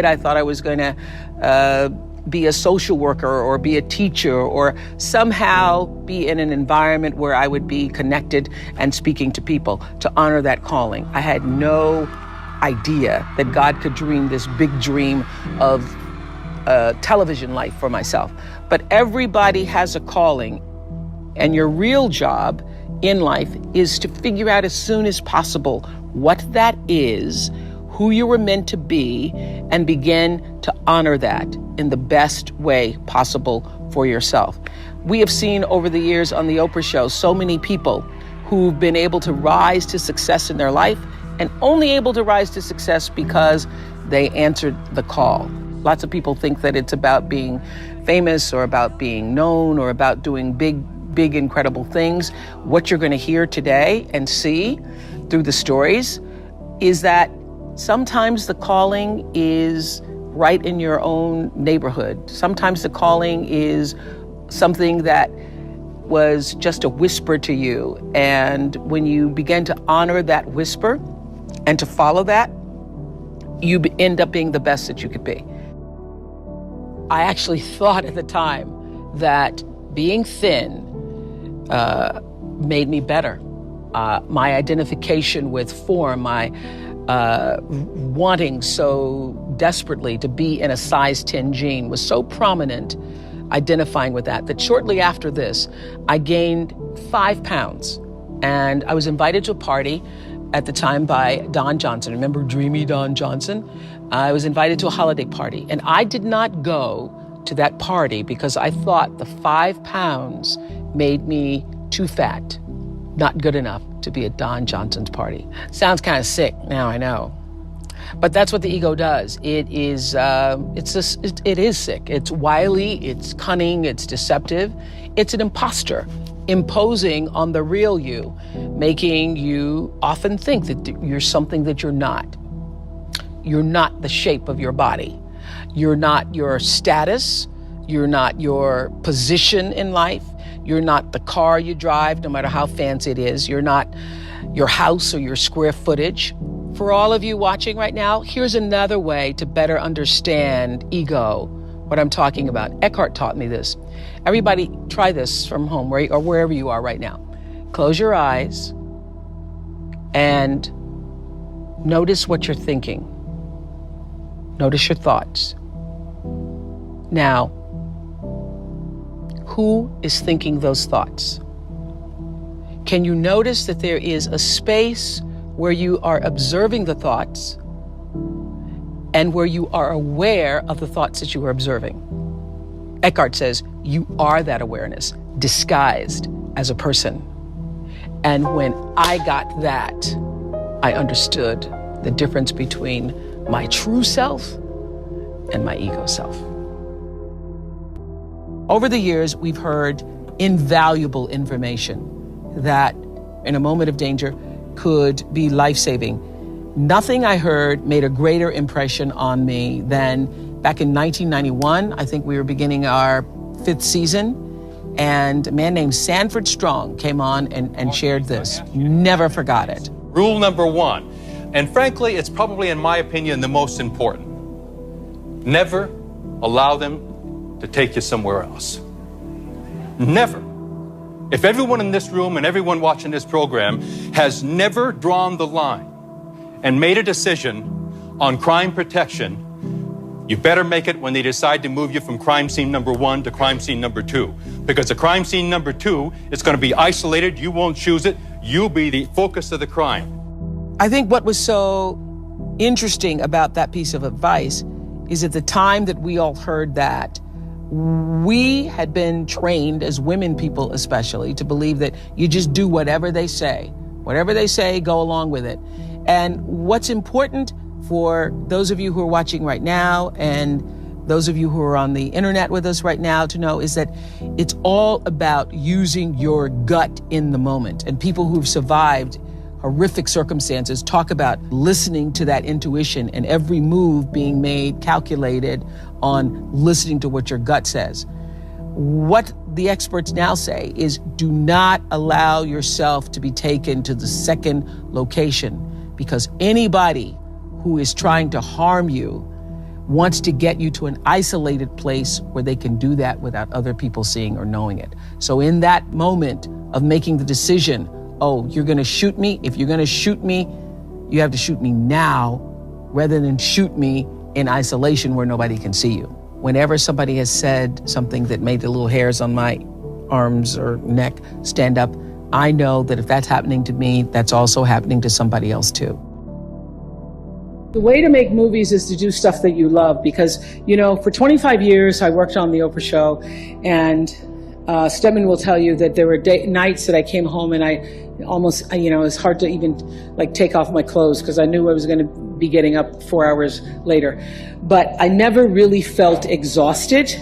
I thought I was going to be a social worker or be a teacher or somehow be in an environment where I would be connected and speaking to people to honor that calling. I had no idea that God could dream this big dream of a television life for myself. But everybody has a calling, and your real job in life is to figure out as soon as possible what that is, who you were meant to be, and begin to honor that in the best way possible for yourself. We have seen over the years on the Oprah show so many people who've been able to rise to success in their life, and only able to rise to success because they answered the call. Lots of people think that it's about being famous or about being known or about doing big, incredible things. What you're going to hear today and see through the stories is that sometimes the calling is right in your own neighborhood. Sometimes the calling is something that was just a whisper to you. And when you begin to honor that whisper and to follow that, you end up being the best that you could be. I actually thought at the time that being thin made me better. My identification with form, my wanting so desperately to be in a size 10 jean was so prominent, identifying with that shortly after this, I gained 5 pounds. And I was invited to a party at the time by Don Johnson. Remember Dreamy Don Johnson? I was invited to a holiday party, and I did not go to that party because I thought the 5 pounds made me too fat, not good enough to be at Don Johnson's party. Sounds kind of sick, now I know. But that's what the ego does. It is sick. It's wily, it's cunning, it's deceptive. It's an imposter, imposing on the real you, making you often think that you're something that you're not. You're not the shape of your body. You're not your status. You're not your position in life. You're not the car you drive, no matter how fancy it is. You're not your house or your square footage. For all of you watching right now, here's another way to better understand ego, what I'm talking about. Eckhart taught me this. Everybody try this from home or wherever you are right now. Close your eyes and notice what you're thinking. Notice your thoughts. Now, who is thinking those thoughts? Can you notice that there is a space where you are observing the thoughts and where you are aware of the thoughts that you are observing? Eckhart says you are that awareness, disguised as a person. And when I got that, I understood the difference between my true self and my ego self. Over the years, we've heard invaluable information that in a moment of danger could be life-saving. Nothing I heard made a greater impression on me than back in 1991. I think we were beginning our 5th season, and a man named Sanford Strong came on and shared this. Never forgot it. Rule number 1, and frankly, it's probably, in my opinion, the most important. Never allow them to take you somewhere else. Never. If everyone in this room and everyone watching this program has never drawn the line and made a decision on crime protection, you better make it when they decide to move you from crime scene number 1 to crime scene number 2. Because the crime scene number 2 is going to be isolated. You won't choose it. You'll be the focus of the crime. I think what was so interesting about that piece of advice is at the time that we all heard that, we had been trained as women people especially to believe that you just do whatever they say. Whatever they say, go along with it. And what's important for those of you who are watching right now and those of you who are on the internet with us right now to know is that it's all about using your gut in the moment. And people who've survived horrific circumstances talk about listening to that intuition and every move being made calculated on listening to what your gut says. What the experts now say is do not allow yourself to be taken to the second location, because anybody who is trying to harm you wants to get you to an isolated place where they can do that without other people seeing or knowing it. So in that moment of making the decision, oh, you're gonna shoot me? If you're gonna shoot me, you have to shoot me now rather than shoot me in isolation where nobody can see you. Whenever somebody has said something that made the little hairs on my arms or neck stand up, I know that if that's happening to me, that's also happening to somebody else too. The way to make movies is to do stuff that you love because, you know, for 25 years I worked on the Oprah show, and Stedman will tell you that there were nights that I came home and I almost, you know, it was hard to even like take off my clothes because I knew I was going to be getting up 4 hours later. But I never really felt exhausted.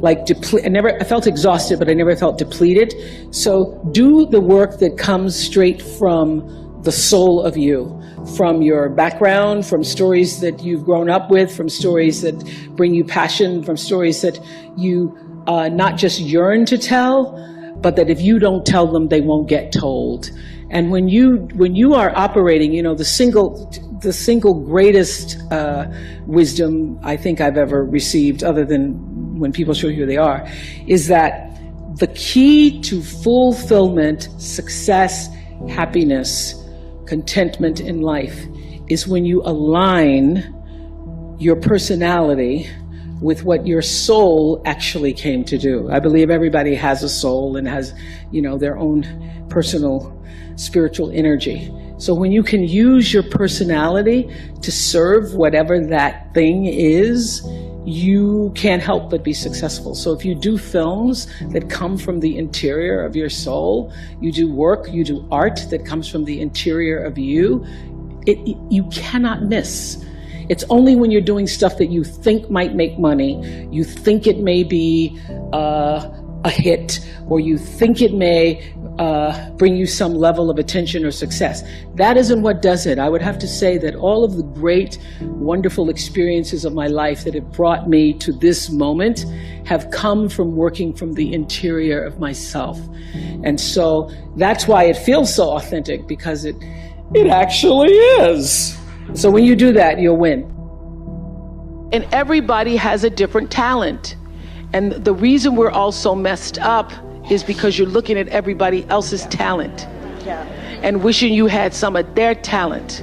I felt exhausted, but I never felt depleted. So do the work that comes straight from the soul of you, from your background, from stories that you've grown up with, from stories that bring you passion, from stories that you not just yearn to tell, but that if you don't tell them, they won't get told. And when you are operating, you know, the single greatest wisdom I think I've ever received, other than when people show you who they are, is that the key to fulfillment, success, happiness, contentment in life is when you align your personality with what your soul actually came to do. I believe everybody has a soul and has, you know, their own personal spiritual energy. So when you can use your personality to serve whatever that thing is, you can't help but be successful. So if you do films that come from the interior of your soul, you do work, you do art that comes from the interior of you, you cannot miss. It's only when you're doing stuff that you think might make money, you think it may be a hit, or you think it may bring you some level of attention or success. That isn't what does it. I would have to say that all of the great, wonderful experiences of my life that have brought me to this moment have come from working from the interior of myself. And so that's why it feels so authentic, because it actually is. So when you do that, you'll win. And everybody has a different talent. And the reason we're all so messed up is because you're looking at everybody else's talent and wishing you had some of their talent.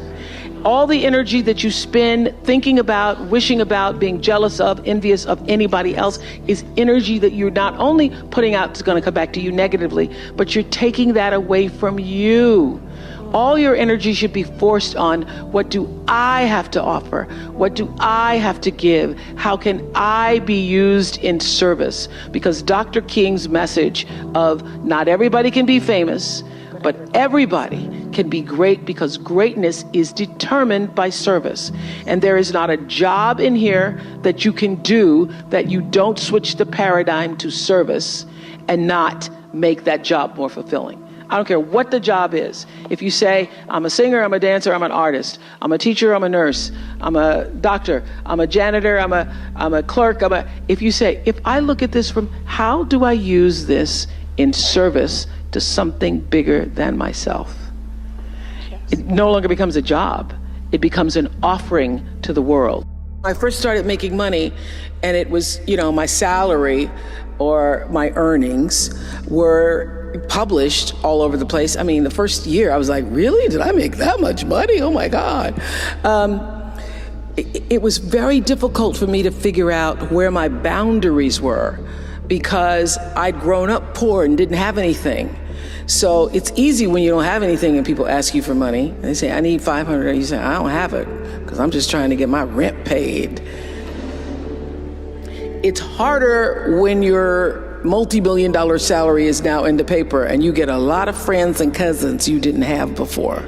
All the energy that you spend thinking about, wishing about, being jealous of, envious of anybody else is energy that you're not only putting out, it's going to come back to you negatively, but you're taking that away from you. All your energy should be forced on, what do I have to offer? What do I have to give? How can I be used in service? Because Dr. King's message of not everybody can be famous, but everybody can be great, because greatness is determined by service. And there is not a job in here that you can do that you don't switch the paradigm to service and not make that job more fulfilling. I don't care what the job is. If you say, I'm a singer, I'm a dancer, I'm an artist, I'm a teacher, I'm a nurse, I'm a doctor, I'm a janitor, I'm a clerk, if you say, if I look at this from, how do I use this in service to something bigger than myself? Yes. It no longer becomes a job. It becomes an offering to the world. I first started making money, and it was, you know, my salary or my earnings were published all over the place. I mean, the first year I was like, really? Did I make that much money? Oh my God. It was very difficult for me to figure out where my boundaries were, because I'd grown up poor and didn't have anything. So it's easy when you don't have anything and people ask you for money and they say, I need $500. And you say, I don't have it because I'm just trying to get my rent paid. It's harder when your multi-million-dollar salary is now in the paper and you get a lot of friends and cousins you didn't have before.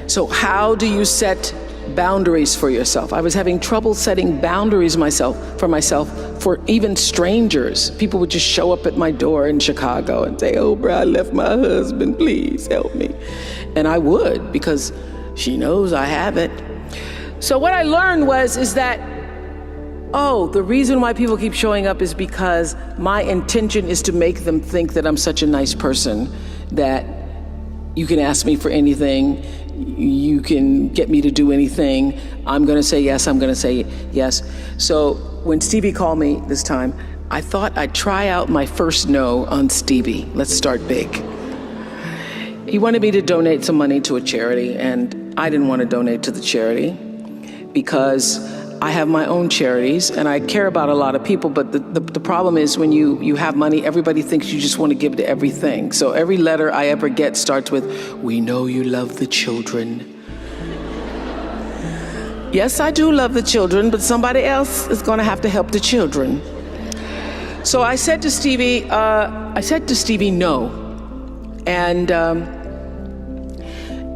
So how do you set boundaries for yourself? I was having trouble setting boundaries for myself for even strangers. People would just show up at my door in Chicago and say, Oprah, I left my husband, please help me. And I would, because she knows I have it. So what I learned is that, oh, the reason why people keep showing up is because my intention is to make them think that I'm such a nice person that you can ask me for anything. you can get me to do anything. I'm going to say yes. I'm going to say yes. So when Stevie called me this time, I thought I'd try out my first no on Stevie. Let's start big. He wanted me to donate some money to a charity, and I didn't want to donate to the charity because I have my own charities and I care about a lot of people, but the problem is when you have money, everybody thinks you just want to give to everything. So every letter I ever get starts with, "We know you love the children." Yes, I do love the children, but somebody else is going to have to help the children. So I said to Stevie, no. And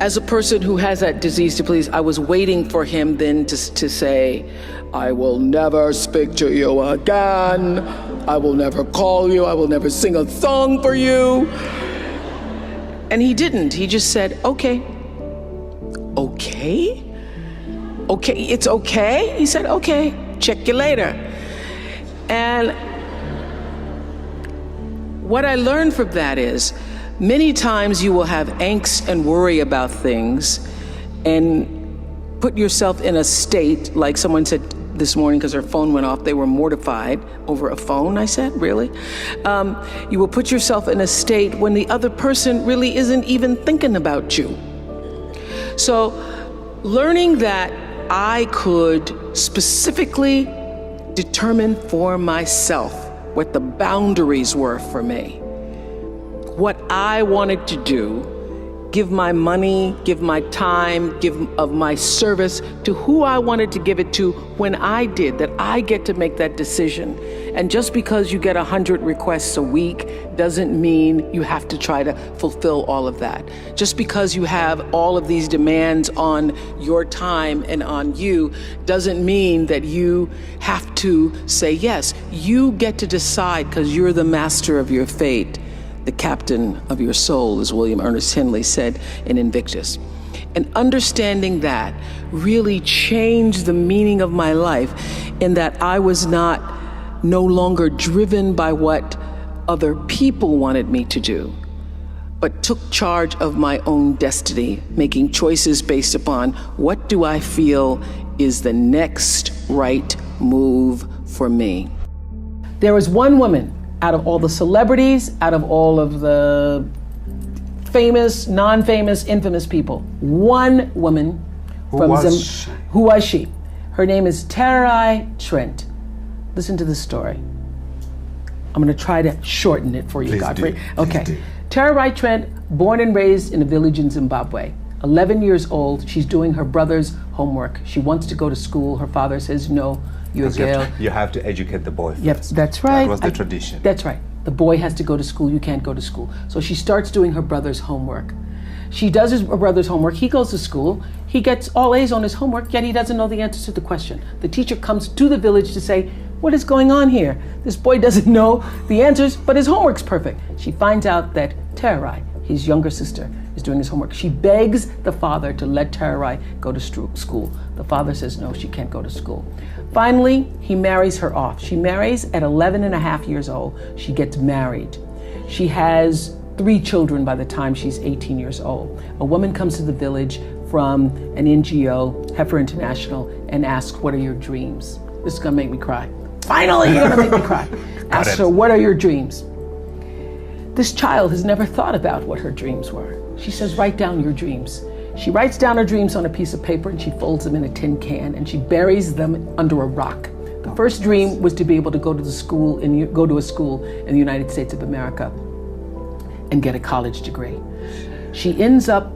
as a person who has that disease to please, I was waiting for him then to say, "I will never speak to you again. I will never call you. I will never sing a song for you." And he didn't. He just said, "Okay." "Okay? Okay, it's okay?" He said, "Okay, check you later." And what I learned from that is, many times you will have angst and worry about things and put yourself in a state, like someone said this morning because their phone went off, they were mortified over a phone. I said, really? You will put yourself in a state when the other person really isn't even thinking about you. So learning that I could specifically determine for myself what the boundaries were for me, what I wanted to do, give my money, give my time, give of my service to who I wanted to give it to when I did, that I get to make that decision. And just because you get 100 requests a week doesn't mean you have to try to fulfill all of that. Just because you have all of these demands on your time and on you doesn't mean that you have to say yes. You get to decide because you're the master of your fate, the captain of your soul, as William Ernest Henley said in Invictus. And understanding that really changed the meaning of my life, in that I was no longer driven by what other people wanted me to do, but took charge of my own destiny, making choices based upon what do I feel is the next right move for me. There was one woman out of all the celebrities, out of all of the famous, non-famous, infamous people, one woman Who was she? Her name is Terai Trent. Listen to this story. I'm going to try to shorten it for you, Please Godfrey. do. Okay. Please do. Terai Trent, born and raised in a village in Zimbabwe. 11 years old, she's doing her brother's homework. She wants to go to school. Her father says, "No, you're a girl. You have to educate the boy first. Yep, that's right. That was the tradition. That's right. The boy has to go to school. You can't go to school." So she starts doing her brother's homework. She does her brother's homework. He goes to school. He gets all A's on his homework, yet he doesn't know the answers to the question. The teacher comes to the village to say, "What is going on here? This boy doesn't know the answers, but his homework's perfect." She finds out that Terai, his younger sister, is doing his homework. She begs the father to let Terai go to school. The father says no, she can't go to school. Finally, he marries her off. She marries at 11 and a half years old. She gets married. She has 3 children by the time she's 18 years old. A woman comes to the village from an NGO, Heifer International, and asks, "What are your dreams?" This is gonna make me cry. Finally, you're gonna make me cry. Asks her, "What are your dreams?" This child has never thought about what her dreams were. She says, "Write down your dreams." She writes down her dreams on a piece of paper and she folds them in a tin can and she buries them under a rock. The first dream was to be able to go to a school in the United States of America and get a college degree. She ends up,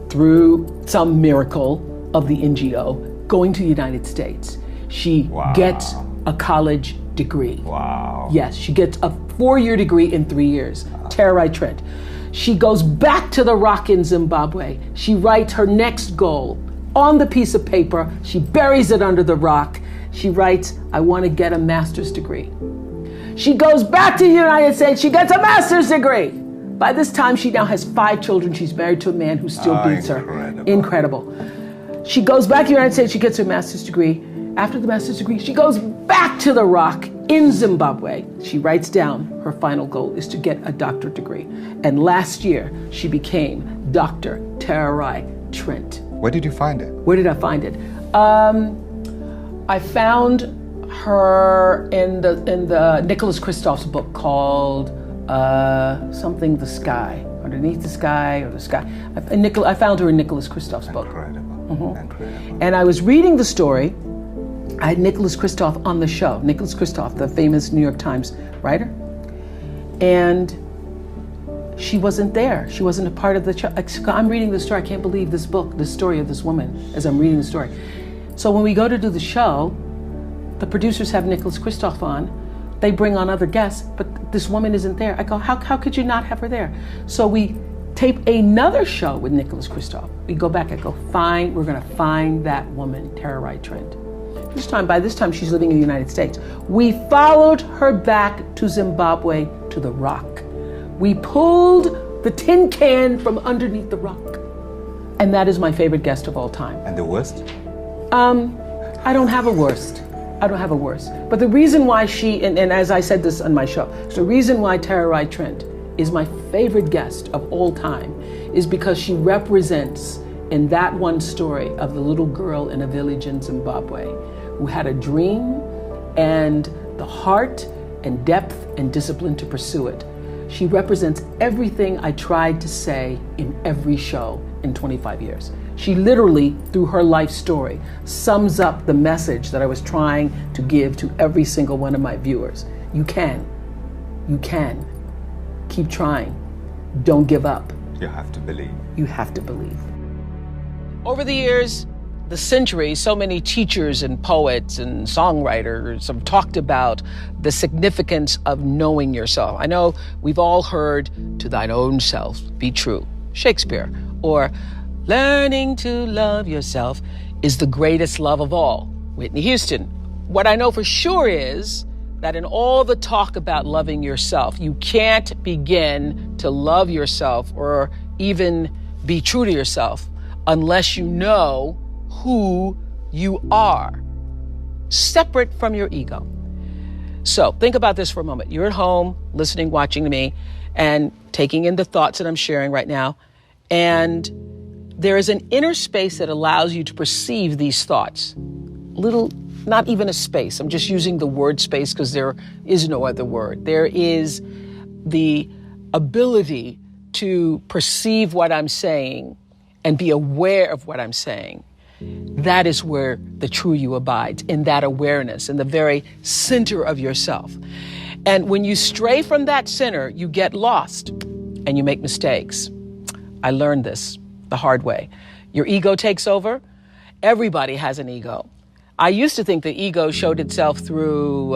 through some miracle of the NGO, going to the United States. She gets a college degree. Wow. Yes, she gets a 4-year degree in 3 years. Terai Trent. She goes back to the rock in Zimbabwe. She writes her next goal on the piece of paper. She buries it under the rock. She writes, "I want to get a master's degree." She goes back to the United States. She gets a master's degree. By this time, she now has 5 children. She's married to a man who still beats her. Incredible. She goes back to the United States. She gets her master's degree. After the master's degree, she goes back to the rock in Zimbabwe. She writes down her final goal is to get a doctorate degree. And last year, she became Dr. Terai Trent. Where did you find it? Where did I find it? I found her in the Nicholas Kristof's book called something the sky, underneath the sky or the sky. I found her in Nicholas Kristof's book. Incredible. Incredible. And I was reading the story. I had Nicholas Kristof on the show. Nicholas Kristof, the famous New York Times writer. And she wasn't there. She wasn't a part of the show. I'm reading the story. I can't believe this book, the story of this woman, as I'm reading the story. So when we go to do the show, the producers have Nicholas Kristof on. They bring on other guests, but this woman isn't there. I go, how could you not have her there? So we tape another show with Nicholas Kristof. We go back, I go, fine, we're gonna find that woman, Tara Wright Trent. By this time, she's living in the United States. We followed her back to Zimbabwe, to the rock. We pulled the tin can from underneath the rock. And that is my favorite guest of all time. And the worst? I don't have a worst. But the reason why and as I said this on my show, the reason why Tara Wright Trent is my favorite guest of all time is because she represents in that one story of the little girl in a village in Zimbabwe who had a dream and the heart and depth and discipline to pursue it. She represents everything I tried to say in every show in 25 years. She literally, through her life story, sums up the message that I was trying to give to every single one of my viewers. You can. Keep trying. Don't give up. You have to believe. You have to believe. Over the years, the centuries, so many teachers and poets and songwriters have talked about the significance of knowing yourself. I know we've all heard, to thine own self be true, Shakespeare, or learning to love yourself is the greatest love of all, Whitney Houston. What I know for sure is that in all the talk about loving yourself, you can't begin to love yourself or even be true to yourself unless you know who you are, separate from your ego. So think about this for a moment. You're at home, listening, watching to me, and taking in the thoughts that I'm sharing right now. And there is an inner space that allows you to perceive these thoughts. Not even a space. I'm just using the word space because there is no other word. There is the ability to perceive what I'm saying and be aware of what I'm saying. That is where the true you abides, in that awareness, in the very center of yourself. And when you stray from that center, you get lost and you make mistakes. I learned this the hard way. Your ego takes over. Everybody has an ego. I used to think the ego showed itself through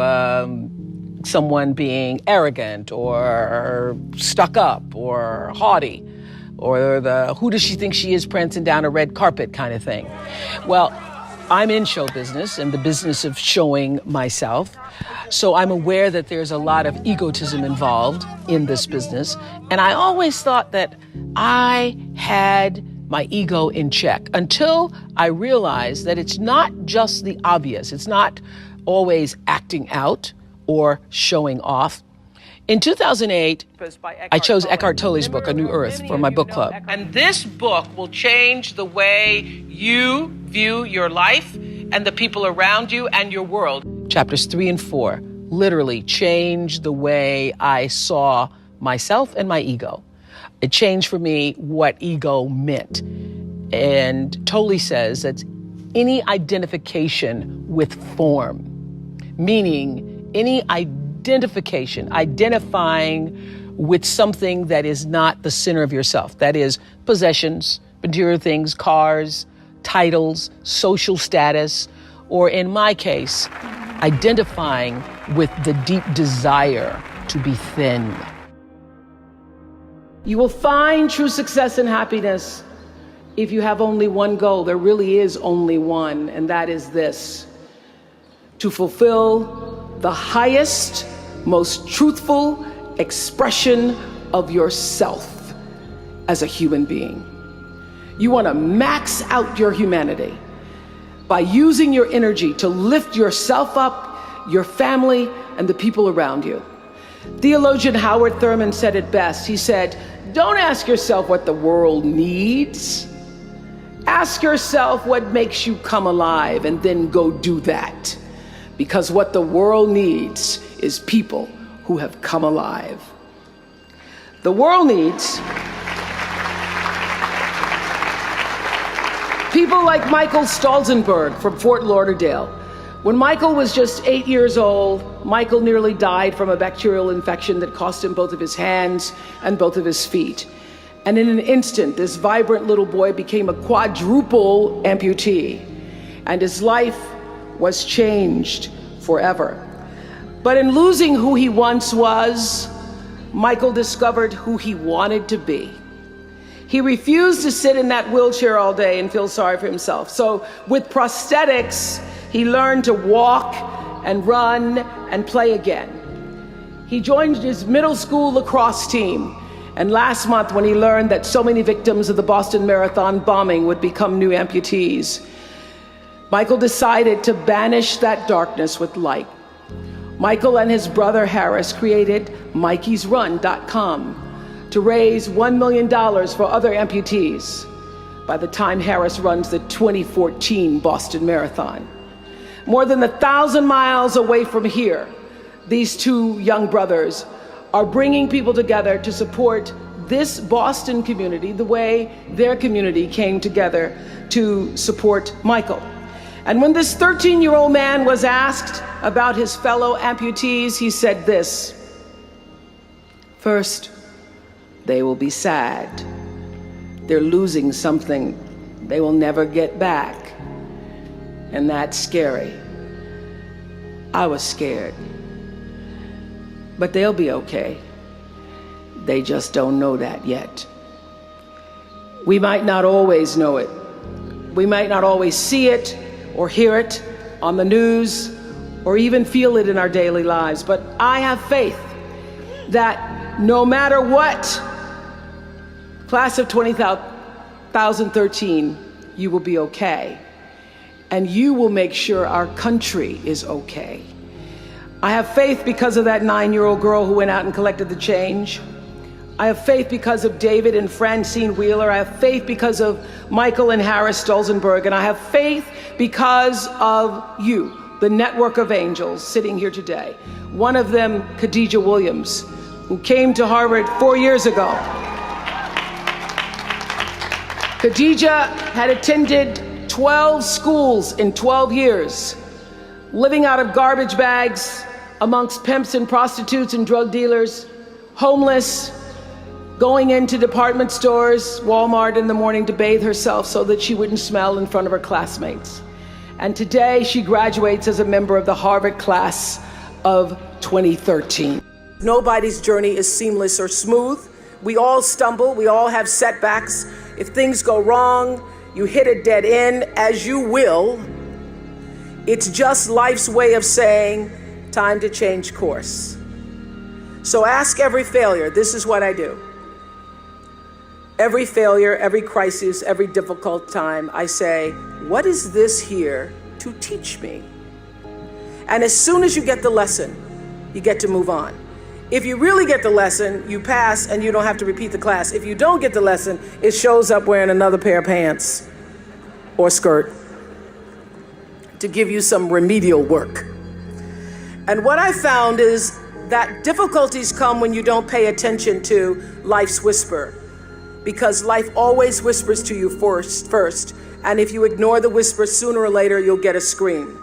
someone being arrogant or stuck up or haughty, or the who does she think she is prancing down a red carpet kind of thing. Well, I'm in show business and the business of showing myself. So I'm aware that there's a lot of egotism involved in this business. And I always thought that I had my ego in check until I realized that it's not just the obvious. It's not always acting out or showing off. In 2008, I chose Eckhart Tolle's book, A New Earth, for my book club. And this book will change the way you view your life and the people around you and your world. Chapters 3 and 4 literally changed the way I saw myself and my ego. It changed for me what ego meant. And Tolle says that any identification with form, meaning any identifying with something that is not the center of yourself. That is possessions, material things, cars, titles, social status, or in my case, identifying with the deep desire to be thin. You will find true success and happiness if you have only one goal. There really is only one, and that is this: to fulfill the highest, most truthful expression of yourself as a human being. You want to max out your humanity by using your energy to lift yourself up, your family, and the people around you. Theologian Howard Thurman said it best. He said, "Don't ask yourself what the world needs. Ask yourself what makes you come alive and then go do that. Because what the world needs is people who have come alive. The world needs people like Michael Stolzenberg from Fort Lauderdale. When Michael was just 8 years old, Michael nearly died from a bacterial infection that cost him both of his hands and both of his feet. And in an instant, this vibrant little boy became a quadruple amputee, and his life was changed forever. But in losing who he once was, Michael discovered who he wanted to be. He refused to sit in that wheelchair all day and feel sorry for himself. So with prosthetics, he learned to walk and run and play again. He joined his middle school lacrosse team. And last month, when he learned that so many victims of the Boston Marathon bombing would become new amputees, Michael decided to banish that darkness with light. Michael and his brother Harris created MikeysRun.com to raise $1 million for other amputees by the time Harris runs the 2014 Boston Marathon. More than 1,000 miles away from here, these two young brothers are bringing people together to support this Boston community the way their community came together to support Michael. And when this 13-year-old man was asked about his fellow amputees, he said this: first, they will be sad. They're losing something they will never get back. And that's scary. I was scared. But they'll be okay. They just don't know that yet. We might not always know it. We might not always see it or hear it on the news or even feel it in our daily lives. But I have faith that no matter what, class of 2013, you will be okay. And you will make sure our country is okay. I have faith because of that 9-year-old girl who went out and collected the change. I have faith because of David and Francine Wheeler. I have faith because of Michael and Harris Stolzenberg. And I have faith because of you, the network of angels sitting here today. One of them, Khadijah Williams, who came to Harvard 4 years ago. Khadijah had attended 12 schools in 12 years, living out of garbage bags amongst pimps and prostitutes and drug dealers, homeless, going into department stores, Walmart in the morning to bathe herself so that she wouldn't smell in front of her classmates. And today she graduates as a member of the Harvard class of 2013. Nobody's journey is seamless or smooth. We all stumble, we all have setbacks. If things go wrong, you hit a dead end, as you will. It's just life's way of saying, time to change course. So ask every failure. This is what I do. Every failure, every crisis, every difficult time, I say, what is this here to teach me? And as soon as you get the lesson, you get to move on. If you really get the lesson, you pass and you don't have to repeat the class. If you don't get the lesson, it shows up wearing another pair of pants or skirt to give you some remedial work. And what I found is that difficulties come when you don't pay attention to life's whisper, because life always whispers to you first. And if you ignore the whisper, sooner or later, you'll get a scream.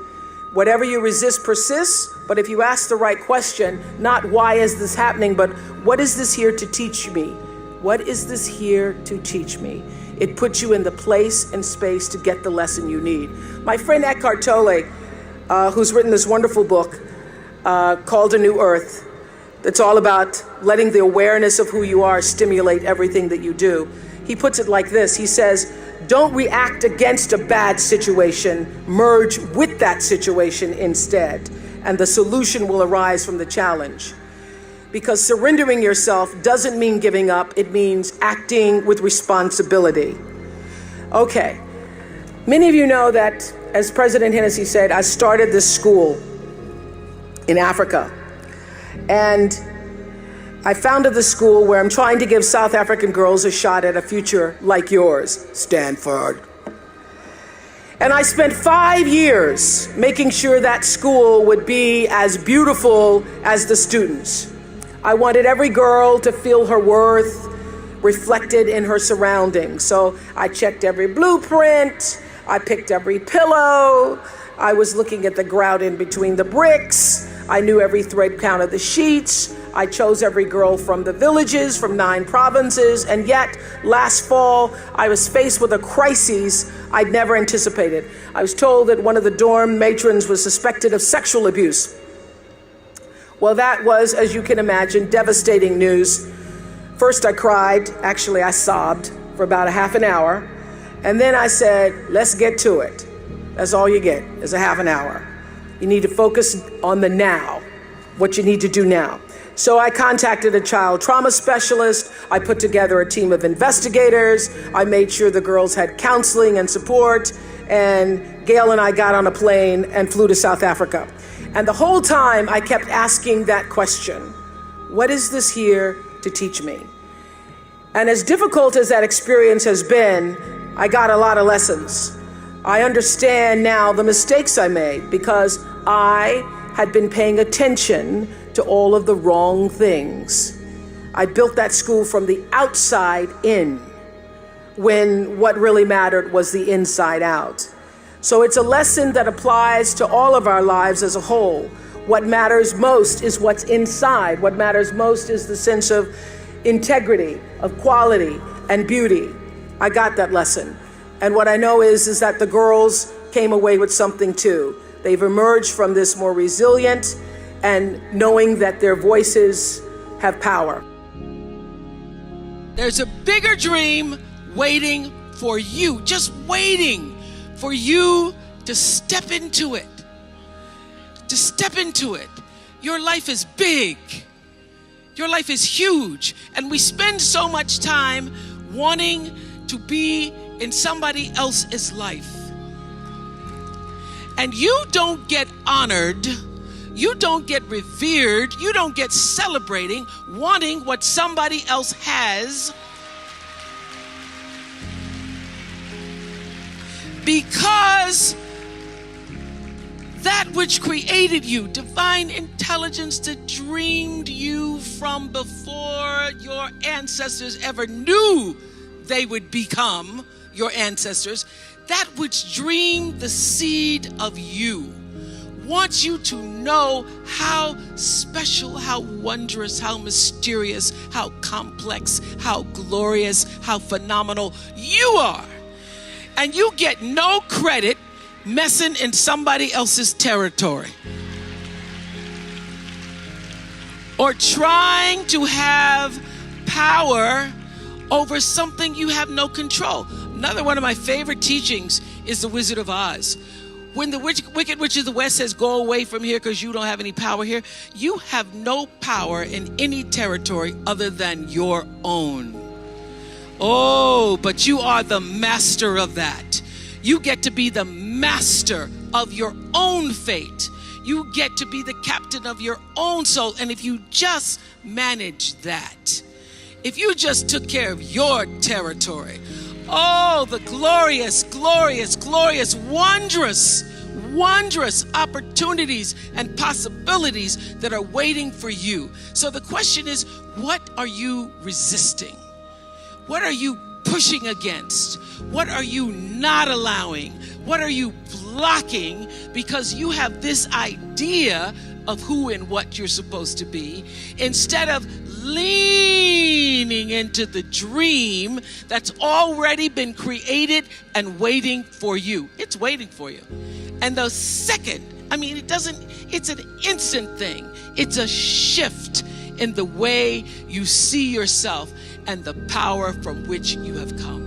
Whatever you resist persists, but if you ask the right question, not why is this happening, but what is this here to teach me? What is this here to teach me? It puts you in the place and space to get the lesson you need. My friend Eckhart Tolle, who's written this wonderful book called A New Earth, that's all about letting the awareness of who you are stimulate everything that you do. He puts it like this. He says, don't react against a bad situation, merge with that situation instead, and the solution will arise from the challenge. Because surrendering yourself doesn't mean giving up, it means acting with responsibility. Okay, many of you know that, as President Hennessy said, I started this school in Africa. And I founded the school where I'm trying to give South African girls a shot at a future like yours, Stanford. And I spent 5 years making sure that school would be as beautiful as the students. I wanted every girl to feel her worth reflected in her surroundings. So I checked every blueprint, I picked every pillow, I was looking at the grout in between the bricks, I knew every thread count of the sheets, I chose every girl from the villages, from 9 provinces, and yet last fall I was faced with a crisis I'd never anticipated. I was told that one of the dorm matrons was suspected of sexual abuse. Well, that was, as you can imagine, devastating news. First I cried, actually I sobbed for about a half an hour, and then I said, let's get to it. That's all you get, is a half an hour. You need to focus on the now, what you need to do now. So I contacted a child trauma specialist, I put together a team of investigators, I made sure the girls had counseling and support, and Gail and I got on a plane and flew to South Africa. And the whole time I kept asking that question, what is this here to teach me? And as difficult as that experience has been, I got a lot of lessons. I understand now the mistakes I made because I had been paying attention to all of the wrong things. I built that school from the outside in, when what really mattered was the inside out. So it's a lesson that applies to all of our lives as a whole. What matters most is what's inside. What matters most is the sense of integrity, of quality, and beauty. I got that lesson. And what I know is that the girls came away with something too. They've emerged from this more resilient and knowing that their voices have power. There's a bigger dream waiting for you, just waiting for you to step into it. To step into it. Your life is big. Your life is huge. And we spend so much time wanting to be in somebody else's life. And you don't get honored, you don't get revered, you don't get celebrating wanting what somebody else has, because that which created you, divine intelligence that dreamed you from before your ancestors ever knew they would become your ancestors, that which dreamed the seed of you, wants you to know how special, how wondrous, how mysterious, how complex, how glorious, how phenomenal you are. And you get no credit messing in somebody else's territory or trying to have power over something you have no control. Another one of my favorite teachings is The Wizard of Oz. When the Wicked Witch of the West says, go away from here because you don't have any power here, you have no power in any territory other than your own. Oh, but you are the master of that. You get to be the master of your own fate. You get to be the captain of your own soul. And if you just manage that, if you just took care of your territory, oh, the glorious, glorious, glorious, wondrous, wondrous opportunities and possibilities that are waiting for you. So the question is, what are you resisting? What are you pushing against? What are you not allowing? What are you blocking because you have this idea of who and what you're supposed to be, instead of leaning into the dream that's already been created and waiting for you. It's waiting for you. And the second, it's an instant thing. It's a shift in the way you see yourself and the power from which you have come.